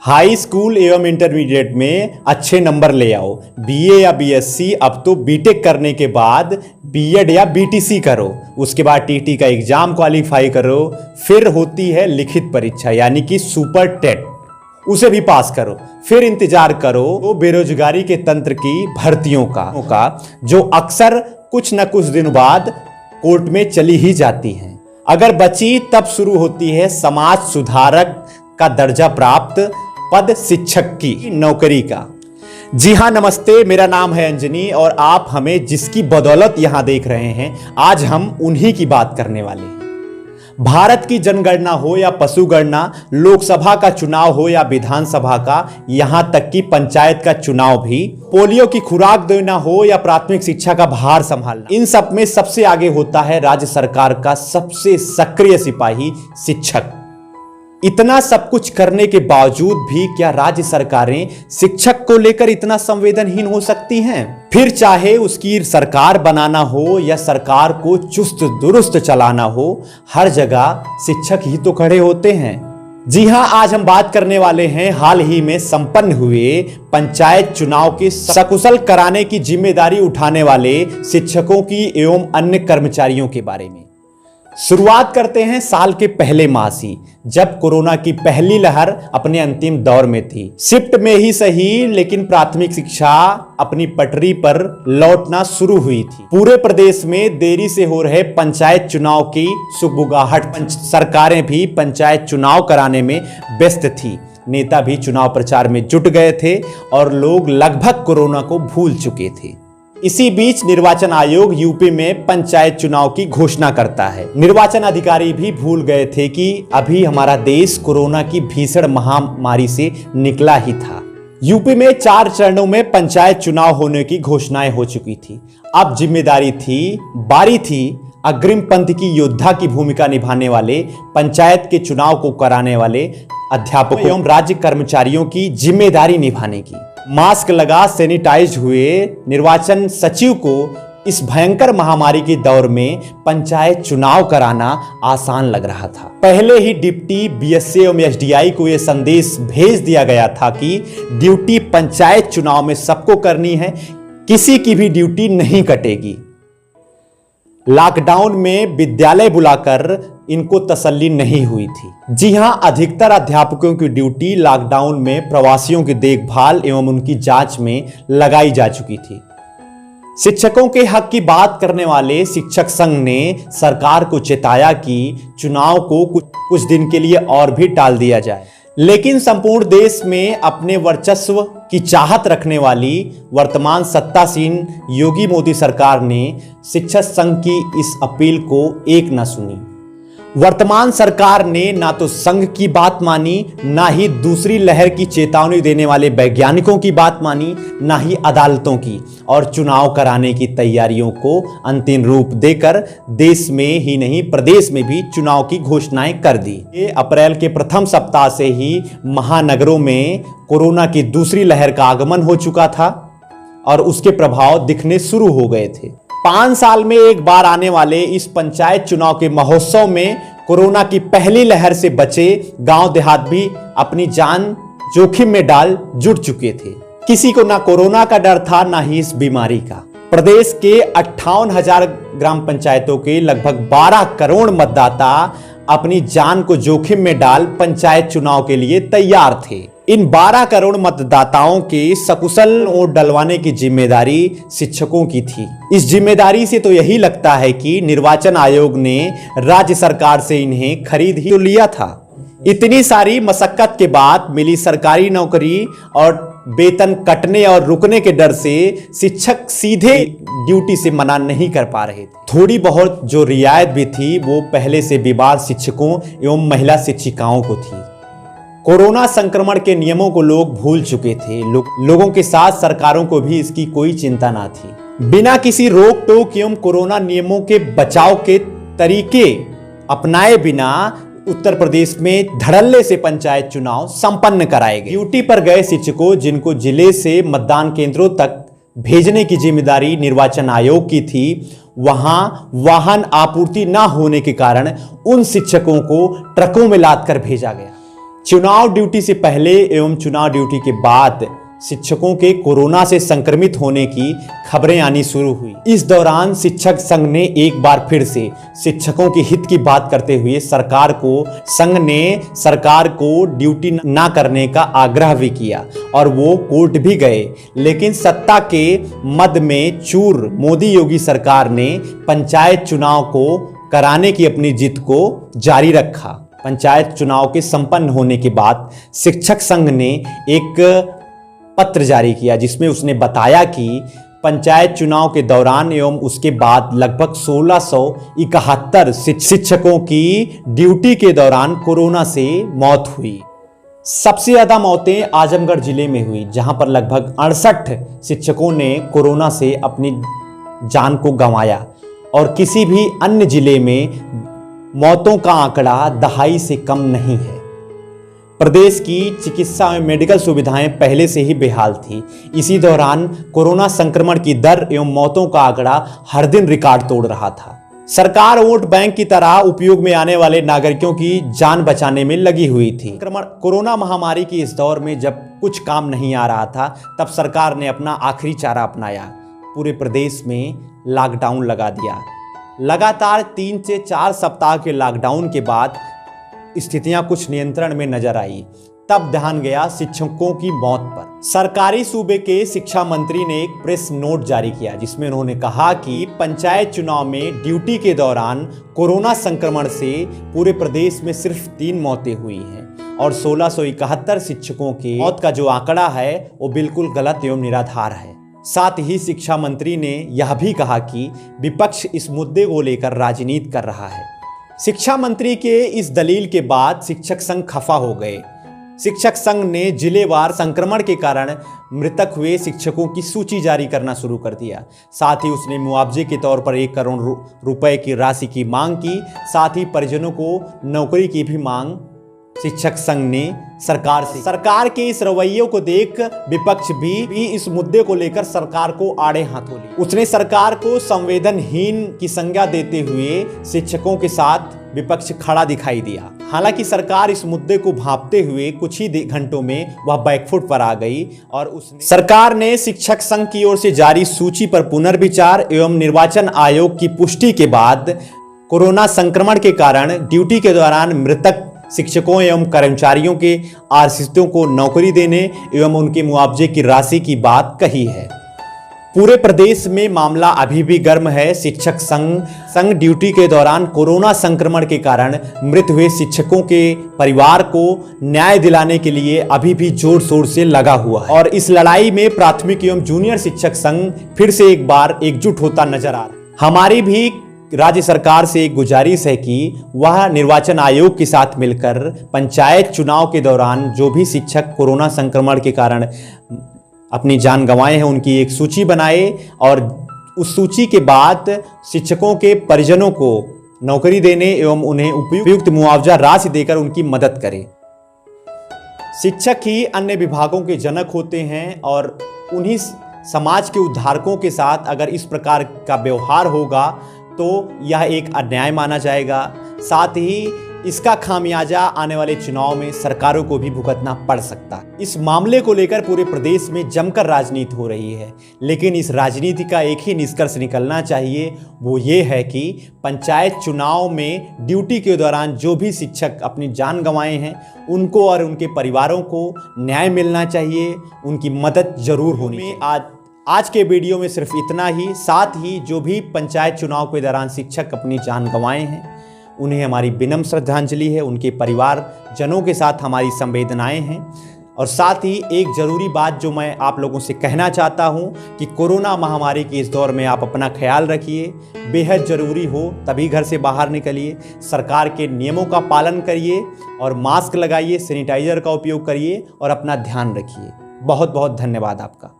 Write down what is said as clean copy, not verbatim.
High school एवं intermediate में अच्छे नंबर ले आओ। बीए या बीएससी, अब तो बीटेक करने के बाद बीएड या बीटीसी करो, उसके बाद टीटी का एग्जाम क्वालिफाई करो, फिर होती है लिखित परीक्षा यानी कि सुपर टेट, उसे भी पास करो, फिर इंतजार करो तो बेरोजगारी के तंत्र की भर्तियों का जो अक्सर कुछ न कुछ दिन बाद कोर्ट में चली ही जाती हैं। अगर बची तब शुरू होती है समाज सुधारक का दर्जा प्राप्त पद शिक्षक की नौकरी का। जी हाँ, नमस्ते, मेरा नाम है अंजनी और आप हमें जिसकी बदौलत यहां देख रहे हैं, आज हम उन्हीं की बात करने वाले हैं। भारत की जनगणना हो या पशुगणना, लोकसभा का चुनाव हो या विधानसभा का, यहां तक कि पंचायत का चुनाव भी, पोलियो की खुराक देना हो या प्राथमिक शिक्षा का भार संभालना, इन सब में सबसे आगे होता है राज्य सरकार का सबसे सक्रिय सिपाही शिक्षक। इतना सब कुछ करने के बावजूद भी क्या राज्य सरकारें शिक्षक को लेकर इतना संवेदनहीन हो सकती हैं? फिर चाहे उसकी सरकार बनाना हो या सरकार को चुस्त दुरुस्त चलाना हो, हर जगह शिक्षक ही तो खड़े होते हैं। जी हां, आज हम बात करने वाले हैं हाल ही में संपन्न हुए पंचायत चुनाव के सकुशल कराने की जिम्मेदारी उठाने वाले शिक्षकों की एवं अन्य कर्मचारियों के बारे में। शुरुआत करते हैं साल के पहले माह से, जब कोरोना की पहली लहर अपने अंतिम दौर में थी। शिफ्ट में ही सही, लेकिन प्राथमिक शिक्षा अपनी पटरी पर लौटना शुरू हुई थी। पूरे प्रदेश में देरी से हो रहे पंचायत चुनाव की सुगबुगाहट, सरकारें भी पंचायत चुनाव कराने में व्यस्त थी, नेता भी चुनाव प्रचार में जुट गए थे और लोग लगभग कोरोना को भूल चुके थे। इसी बीच निर्वाचन आयोग यूपी में पंचायत चुनाव की घोषणा करता है। निर्वाचन अधिकारी भी भूल गए थे कि अभी हमारा देश कोरोना की भीषण महामारी से निकला ही था। यूपी में 4 चरणों में पंचायत चुनाव होने की घोषणाएं हो चुकी थी। अब बारी थी अग्रिम पंक्ति की योद्धा की भूमिका निभाने वाले पंचायत के चुनाव को कराने वाले अध्यापकों एवं राज्य कर्मचारियों की जिम्मेदारी निभाने की। मास्क लगा सैनिटाइज हुए निर्वाचन सचिव को इस भयंकर महामारी के दौर में पंचायत चुनाव कराना आसान लग रहा था। पहले ही डिप्टी बीएसए एवं एसडीआई को यह संदेश भेज दिया गया था कि ड्यूटी पंचायत चुनाव में सबको करनी है, किसी की भी ड्यूटी नहीं कटेगी। लॉकडाउन में विद्यालय बुलाकर इनको तसल्ली नहीं हुई थी। जी हां, अधिकतर अध्यापकों की ड्यूटी लॉकडाउन में प्रवासियों की देखभाल एवं उनकी जांच में लगाई जा चुकी थी। शिक्षकों के हक की बात करने वाले शिक्षक संघ ने सरकार को चेताया कि चुनाव को कुछ दिन के लिए और भी टाल दिया जाए, लेकिन संपूर्ण देश में अपने वर्चस्व की चाहत रखने वाली वर्तमान सत्तासीन योगी मोदी सरकार ने शिक्षक संघ की इस अपील को एक न सुनी। वर्तमान सरकार ने ना तो संघ की बात मानी, ना ही दूसरी लहर की चेतावनी देने वाले वैज्ञानिकों की बात मानी, ना ही अदालतों की, और चुनाव कराने की तैयारियों को अंतिम रूप देकर देश में ही नहीं प्रदेश में भी चुनाव की घोषणाएं कर दी। अप्रैल के प्रथम सप्ताह से ही महानगरों में कोरोना की दूसरी लहर का आगमन हो चुका था और उसके प्रभाव दिखने शुरू हो गए थे। 5 साल में एक बार आने वाले इस पंचायत चुनाव के महोत्सव में कोरोना की पहली लहर से बचे गांव देहात भी अपनी जान जोखिम में डाल जुट चुके थे। किसी को ना कोरोना का डर था, ना ही इस बीमारी का। प्रदेश के 58,000 ग्राम पंचायतों के लगभग 12 करोड़ मतदाता अपनी जान को जोखिम में डाल पंचायत चुनाव के लिए तैयार थे। इन 12 करोड़ मतदाताओं के सकुशल वोट डलवाने की जिम्मेदारी शिक्षकों की थी। इस जिम्मेदारी से तो यही लगता है कि निर्वाचन आयोग ने राज्य सरकार से इन्हें खरीद ही तो लिया था। इतनी सारी मशक्कत के बाद मिली सरकारी नौकरी और वेतन कटने और रुकने के डर से शिक्षक सीधे ड्यूटी से मना नहीं कर पा रहे थे। थोड़ी बहुत जो रियायत भी थी वो पहले से बीमार शिक्षकों एवं महिला शिक्षिकाओं को थी। कोरोना संक्रमण के नियमों को लोग भूल चुके थे। लोगों के साथ सरकारों को भी इसकी कोई चिंता ना थी। बिना किसी रोक टोक एवं कोरोना नियमों के बचाव के तरीके अपनाए बिना उत्तर प्रदेश में धड़ल्ले से पंचायत चुनाव संपन्न कराए गए। ड्यूटी पर गए शिक्षकों, जिनको जिले से मतदान केंद्रों तक भेजने की जिम्मेदारी निर्वाचन आयोग की थी, वहां वाहन आपूर्ति न होने के कारण उन शिक्षकों को ट्रकों में लाद कर भेजा गया। चुनाव ड्यूटी से पहले एवं चुनाव ड्यूटी के बाद शिक्षकों के कोरोना से संक्रमित होने की खबरें आनी शुरू हुई। इस दौरान शिक्षक संघ ने एक बार फिर से शिक्षकों के हित की बात करते हुए सरकार को ड्यूटी ना करने का आग्रह भी किया और वो कोर्ट भी गए। लेकिन सत्ता के मद में चूर मोदी योगी सरकार ने पंचायत चुनाव को कराने की अपनी जिद को जारी रखा। पंचायत चुनाव के संपन्न होने के बाद शिक्षक संघ ने एक पत्र जारी किया जिसमें उसने बताया कि पंचायत चुनाव के दौरान एवं उसके बाद लगभग 1671 शिक्षकों की ड्यूटी के दौरान कोरोना से मौत हुई। सबसे ज्यादा मौतें आजमगढ़ जिले में हुई, जहां पर लगभग 68 शिक्षकों ने कोरोना से अपनी जान को गंवाया और किसी भी अन्य जिले में मौतों का आंकड़ा 2.5 से कम नहीं है। प्रदेश की चिकित्सा एवं मेडिकल सुविधाएं पहले से ही बेहाल थी। इसी दौरान कोरोना संक्रमण की दर एवं मौतों का आंकड़ा हर दिन रिकॉर्ड तोड़ रहा था। सरकार वोट बैंक की तरह उपयोग में आने वाले नागरिकों की जान बचाने में लगी हुई थी। कोरोना महामारी के इस दौर में जब कुछ काम नहीं आ रहा था, तब सरकार ने अपना आखिरी चारा अपनाया। पूरे प्रदेश में लॉकडाउन लगा दिया। लगातार 3 से 4 सप्ताह के लॉकडाउन के बाद स्थितियां कुछ नियंत्रण में नजर आई। तब ध्यान गया शिक्षकों की मौत पर। सरकारी सूबे के शिक्षा मंत्री ने एक प्रेस नोट जारी किया जिसमें उन्होंने कहा कि पंचायत चुनाव में ड्यूटी के दौरान कोरोना संक्रमण से पूरे प्रदेश में सिर्फ 3 मौतें हुई हैं और 1671 शिक्षकों की मौत का जो आंकड़ा है वो बिल्कुल गलत एवं निराधार है। साथ ही शिक्षा मंत्री ने यह भी कहा कि विपक्ष इस मुद्दे को लेकर राजनीति कर रहा है। शिक्षा मंत्री के इस दलील के बाद शिक्षक संघ खफा हो गए। शिक्षक संघ ने जिलेवार संक्रमण के कारण मृतक हुए शिक्षकों की सूची जारी करना शुरू कर दिया। साथ ही उसने मुआवजे के तौर पर 1 करोड़ रुपए की राशि की मांग की। साथ ही परिजनों को नौकरी की भी मांग शिक्षक संघ ने सरकार से। सरकार के इस रवैये को देख विपक्ष भी इस मुद्दे को लेकर सरकार को आड़े हाथों ली। उसने सरकार को संवेदनहीन की संज्ञा देते हुए शिक्षकों के साथ विपक्ष खड़ा दिखाई दिया। हालांकि सरकार इस मुद्दे को भांपते हुए कुछ ही घंटों में वह बैकफुट पर आ गई और सरकार ने शिक्षक संघ की ओर से जारी सूची पर पुनर्विचार एवं निर्वाचन आयोग की पुष्टि के बाद कोरोना संक्रमण के कारण ड्यूटी के दौरान मृतक शिक्षकों एवं कर्मचारियों के आश्रितों को नौकरी देने एवं उनके मुआवजे की राशि की बात कही है। पूरे प्रदेश में मामला अभी भी गर्म है। शिक्षक संघ ड्यूटी के दौरान कोरोना संक्रमण के कारण मृत हुए शिक्षकों के परिवार को न्याय दिलाने के लिए अभी भी जोर शोर से लगा हुआ है और इस लड़ाई में प्राथमिक एवं जूनियर शिक्षक संघ फिर से एक बार एकजुट होता नजर आ रहा है। हमारी भी राज्य सरकार से एक गुजारिश है कि वह निर्वाचन आयोग के साथ मिलकर पंचायत चुनाव के दौरान जो भी शिक्षक कोरोना संक्रमण के कारण अपनी जान गंवाए हैं उनकी एक सूची बनाए और उस सूची के बाद शिक्षकों के परिजनों को नौकरी देने एवं उन्हें उपयुक्त मुआवजा राशि देकर उनकी मदद करे। शिक्षक ही अन्य विभागों के जनक होते हैं और उन्हीं समाज के उद्धारकों के साथ अगर इस प्रकार का व्यवहार होगा तो यह एक अन्याय माना जाएगा। साथ ही इसका खामियाजा आने वाले चुनाव में सरकारों को भी भुगतना पड़ सकता है। इस मामले को लेकर पूरे प्रदेश में जमकर राजनीति हो रही है, लेकिन इस राजनीति का एक ही निष्कर्ष निकलना चाहिए, वो ये है कि पंचायत चुनाव में ड्यूटी के दौरान जो भी शिक्षक अपनी जान गंवाए हैं उनको और उनके परिवारों को न्याय मिलना चाहिए, उनकी मदद जरूर होनी चाहिए। आज के वीडियो में सिर्फ इतना ही। साथ ही जो भी पंचायत चुनाव के दौरान शिक्षक अपनी जान गंवाए हैं उन्हें हमारी विनम्र श्रद्धांजलि है, उनके परिवार जनों के साथ हमारी संवेदनाएं हैं। और साथ ही एक ज़रूरी बात जो मैं आप लोगों से कहना चाहता हूं कि कोरोना महामारी के इस दौर में आप अपना ख्याल रखिए, बेहद ज़रूरी हो तभी घर से बाहर निकलिए, सरकार के नियमों का पालन करिए और मास्क लगाइए, सैनिटाइज़र का उपयोग करिए और अपना ध्यान रखिए। बहुत बहुत धन्यवाद आपका।